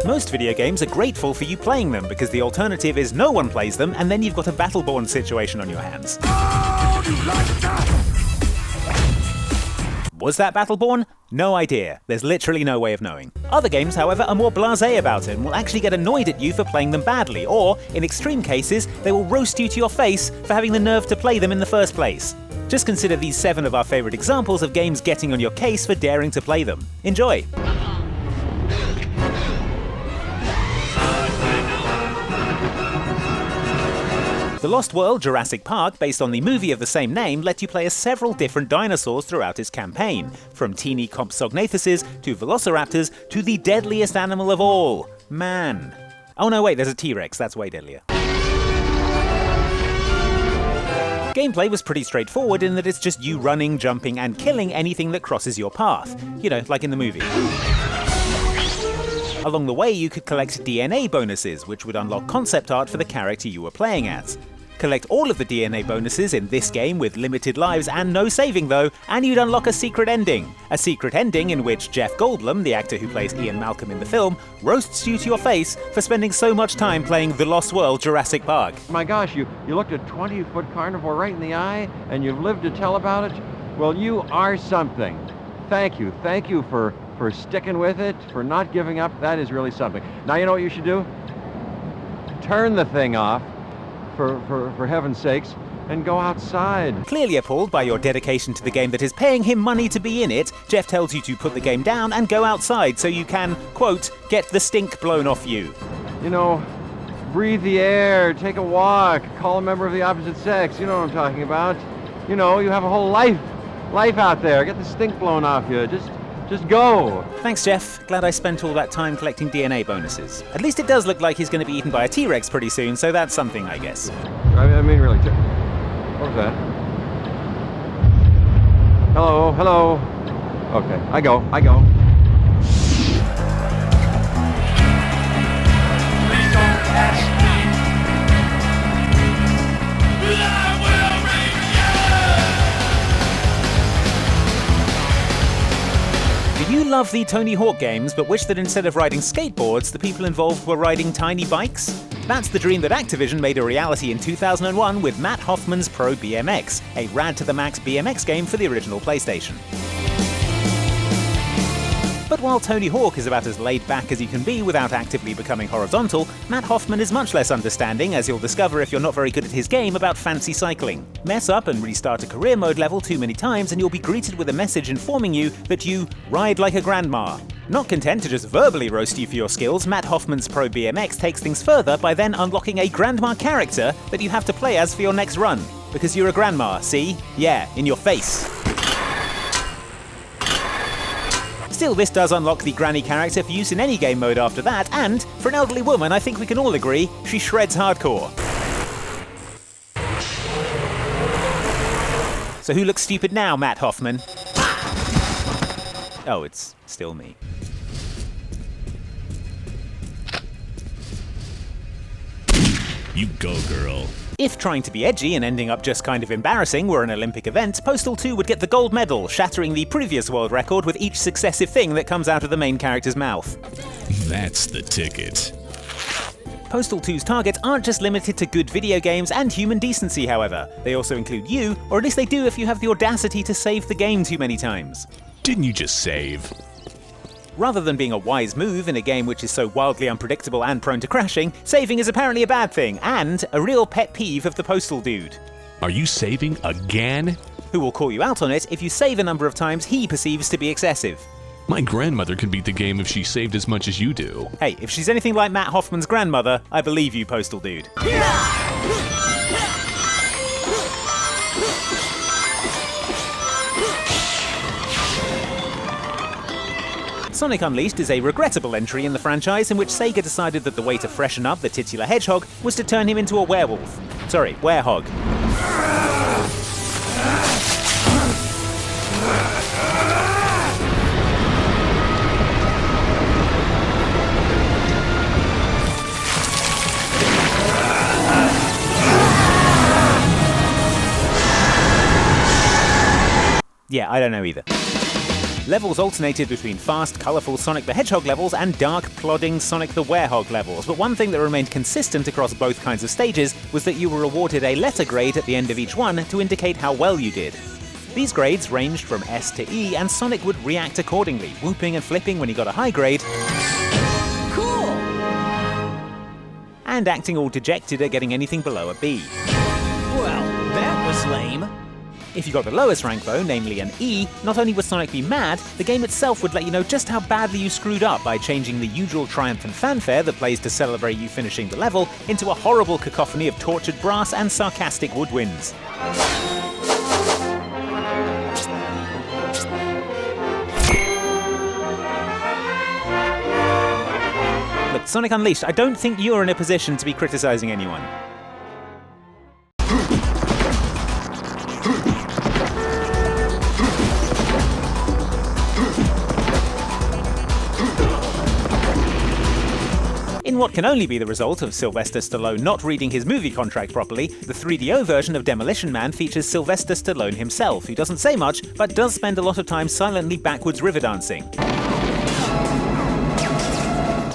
Most video games are grateful for you playing them because the alternative is no one plays them and then you've got a Battleborn situation on your hands. Was that Battleborn? No idea. There's literally no way of knowing. Other games, however, are more blasé about it and will actually get annoyed at you for playing them badly, or, in extreme cases, they will roast you to your face for having the nerve to play them in the first place. Just consider these 7 of our favourite examples of games getting on your case for daring to play them. Enjoy! The Lost World Jurassic Park, based on the movie of the same name, let you play as several different dinosaurs throughout its campaign, from teeny Compsognathuses to Velociraptors to the deadliest animal of all, man. Oh no, wait, there's a T-Rex, that's way deadlier. Gameplay was pretty straightforward in that it's just you running, jumping, and killing anything that crosses your path. You know, like in the movie. Along the way, you could collect DNA bonuses, which would unlock concept art for the character you were playing as. Collect all of the DNA bonuses in this game with limited lives and no saving though, and you'd unlock a secret ending. A secret ending in which Jeff Goldblum, the actor who plays Ian Malcolm in the film, roasts you to your face for spending so much time playing The Lost World Jurassic Park. My gosh, you looked a 20-foot carnivore right in the eye, and you've lived to tell about it? Well, you are something. Thank you for sticking with it, for not giving up. That is really something. Now you know what you should do? Turn the thing off, for heaven's sakes, and go outside. Clearly appalled by your dedication to the game that is paying him money to be in it, Jeff tells you to put the game down and go outside so you can, quote, get the stink blown off you. You know, breathe the air, take a walk, call a member of the opposite sex, you know what I'm talking about. You know, you have a whole life out there, get the stink blown off you, just go. Thanks, Jeff. Glad I spent all that time collecting DNA bonuses. At least it does look like he's going to be eaten by a T-Rex pretty soon, so that's something, I guess. I mean, really. What was that? Hello. Okay, I go. Please don't ask me. I will Do you love the Tony Hawk games, but wish that instead of riding skateboards, the people involved were riding tiny bikes? That's the dream that Activision made a reality in 2001 with Matt Hoffman's Pro BMX, a rad-to-the-max BMX game for the original PlayStation. But while Tony Hawk is about as laid back as you can be without actively becoming horizontal, Matt Hoffman is much less understanding, as you'll discover if you're not very good at his game, about fancy cycling. Mess up and restart a career mode level too many times and you'll be greeted with a message informing you that you ride like a grandma. Not content to just verbally roast you for your skills, Matt Hoffman's Pro BMX takes things further by then unlocking a grandma character that you have to play as for your next run. Because you're a grandma, see? Yeah, in your face. Still, this does unlock the granny character for use in any game mode after that, and, for an elderly woman, I think we can all agree, she shreds hardcore. So who looks stupid now, Matt Hoffman? Oh, it's still me. You go, girl. If trying to be edgy and ending up just kind of embarrassing were an Olympic event, Postal 2 would get the gold medal, shattering the previous world record with each successive thing that comes out of the main character's mouth. That's the ticket. Postal 2's targets aren't just limited to good video games and human decency, however. They also include you, or at least they do if you have the audacity to save the game too many times. Didn't you just save? Rather than being a wise move in a game which is so wildly unpredictable and prone to crashing, saving is apparently a bad thing, and a real pet peeve of the Postal dude. Are you saving again? Who will call you out on it if you save a number of times he perceives to be excessive. My grandmother can beat the game if she saved as much as you do. Hey, if she's anything like Matt Hoffman's grandmother, I believe you, Postal dude. Sonic Unleashed is a regrettable entry in the franchise in which Sega decided that the way to freshen up the titular hedgehog was to turn him into a werewolf. Sorry, werehog. Yeah, I don't know either. Levels alternated between fast, colourful Sonic the Hedgehog levels and dark, plodding Sonic the Werehog levels, but one thing that remained consistent across both kinds of stages was that you were awarded a letter grade at the end of each one to indicate how well you did. These grades ranged from S to E, and Sonic would react accordingly, whooping and flipping when he got a high grade, Cool! and acting all dejected at getting anything below a B. Well, that was lame. If you got the lowest rank though, namely an E, not only would Sonic be mad, the game itself would let you know just how badly you screwed up by changing the usual triumphant fanfare that plays to celebrate you finishing the level into a horrible cacophony of tortured brass and sarcastic woodwinds. Look, Sonic Unleashed, I don't think you're in a position to be criticizing anyone. In what can only be the result of Sylvester Stallone not reading his movie contract properly, the 3DO version of Demolition Man features Sylvester Stallone himself, who doesn't say much, but does spend a lot of time silently backwards river dancing,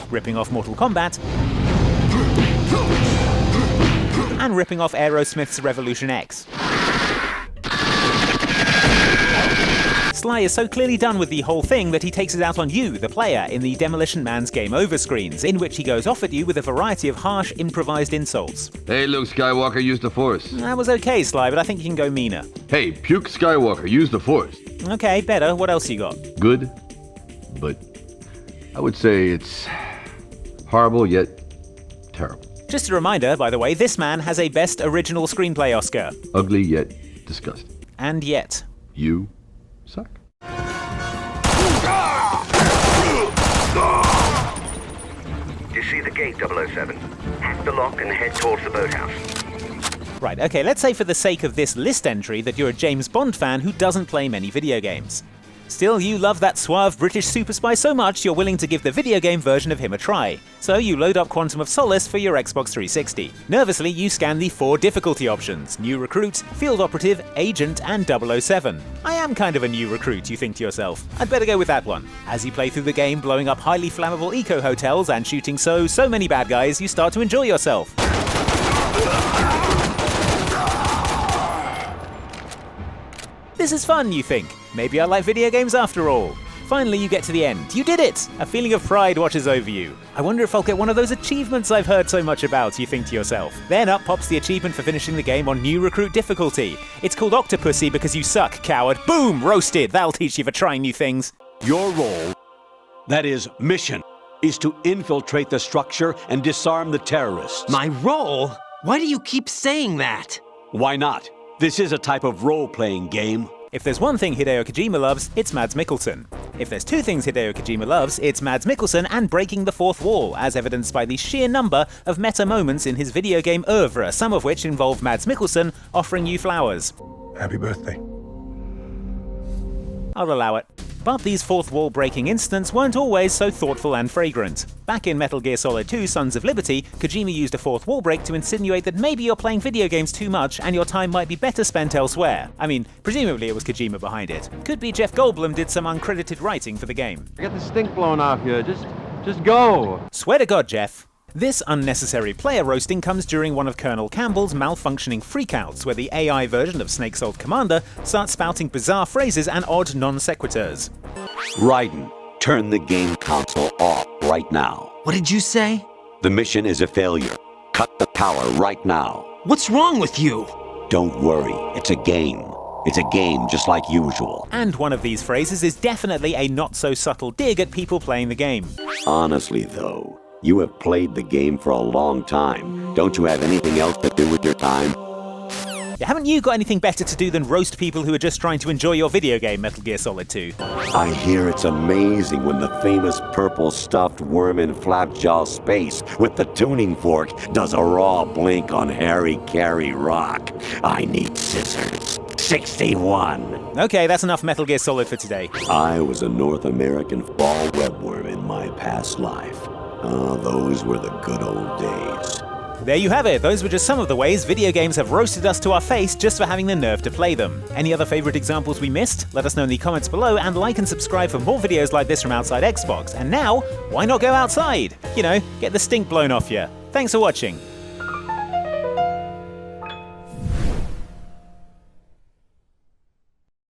ripping off Mortal Kombat, and ripping off Aerosmith's Revolution X. Sly is so clearly done with the whole thing that he takes it out on you, the player, in the Demolition Man's Game Over screens, in which he goes off at you with a variety of harsh, improvised insults. Hey, Luke Skywalker, use the Force. That was okay, Sly, but I think you can go meaner. Hey, Puke Skywalker, use the Force. Okay, better. What else you got? Good, but I would say it's horrible yet terrible. Just a reminder, by the way, this man has a Best Original Screenplay Oscar. Ugly yet disgusting. And yet. You suck. You see the gate, 007. Hack the lock and head towards the boathouse. Right, okay, let's say for the sake of this list entry that you're a James Bond fan who doesn't play many video games. Still, you love that suave British super spy so much you're willing to give the video game version of him a try. So you load up Quantum of Solace for your Xbox 360. Nervously, you scan the 4 difficulty options: New Recruit, Field Operative, Agent, and 007. I am kind of a new recruit, you think to yourself. I'd better go with that one. As you play through the game, blowing up highly flammable eco-hotels and shooting so many bad guys, you start to enjoy yourself. This is fun, you think. Maybe I like video games after all. Finally, you get to the end. You did it! A feeling of pride washes over you. I wonder if I'll get one of those achievements I've heard so much about, you think to yourself. Then up pops the achievement for finishing the game on New Recruit difficulty. It's called Octopussy because you suck, coward. Boom! Roasted! That'll teach you for trying new things. Your role, that is, mission, is to infiltrate the structure and disarm the terrorists. My role? Why do you keep saying that? Why not? This is a type of role-playing game. If there's one thing Hideo Kojima loves, it's Mads Mikkelsen. If there's 2 things Hideo Kojima loves, it's Mads Mikkelsen and breaking the fourth wall, as evidenced by the sheer number of meta moments in his video game oeuvre, some of which involve Mads Mikkelsen offering you flowers. Happy birthday. I'll allow it. But these fourth wall breaking incidents weren't always so thoughtful and fragrant. Back in Metal Gear Solid 2 Sons of Liberty, Kojima used a fourth wall break to insinuate that maybe you're playing video games too much and your time might be better spent elsewhere. I mean, presumably it was Kojima behind it. Could be Jeff Goldblum did some uncredited writing for the game. Get the stink blown off you. Just go. Swear to God, Jeff. This unnecessary player roasting comes during one of Colonel Campbell's malfunctioning freakouts, where the AI version of Snake's old commander starts spouting bizarre phrases and odd non sequiturs. Raiden, turn the game console off right now. What did you say? The mission is a failure. Cut the power right now. What's wrong with you? Don't worry, it's a game. It's a game just like usual. And one of these phrases is definitely a not-so-subtle dig at people playing the game. Honestly, though, you have played the game for a long time. Don't you have anything else to do with your time? Yeah, haven't you got anything better to do than roast people who are just trying to enjoy your video game, Metal Gear Solid 2? I hear it's amazing when the famous purple stuffed worm in Flapjaw Space with the tuning fork does a raw blink on Harry Carey Rock. I need scissors. 61. Okay, that's enough Metal Gear Solid for today. I was a North American fall webworm in my past life. Ah, those were the good old days. There you have it. Those were just some of the ways video games have roasted us to our face just for having the nerve to play them. Any other favorite examples we missed? Let us know in the comments below, and like and subscribe for more videos like this from Outside Xbox. And now, why not go outside? You know, get the stink blown off you. Thanks for watching.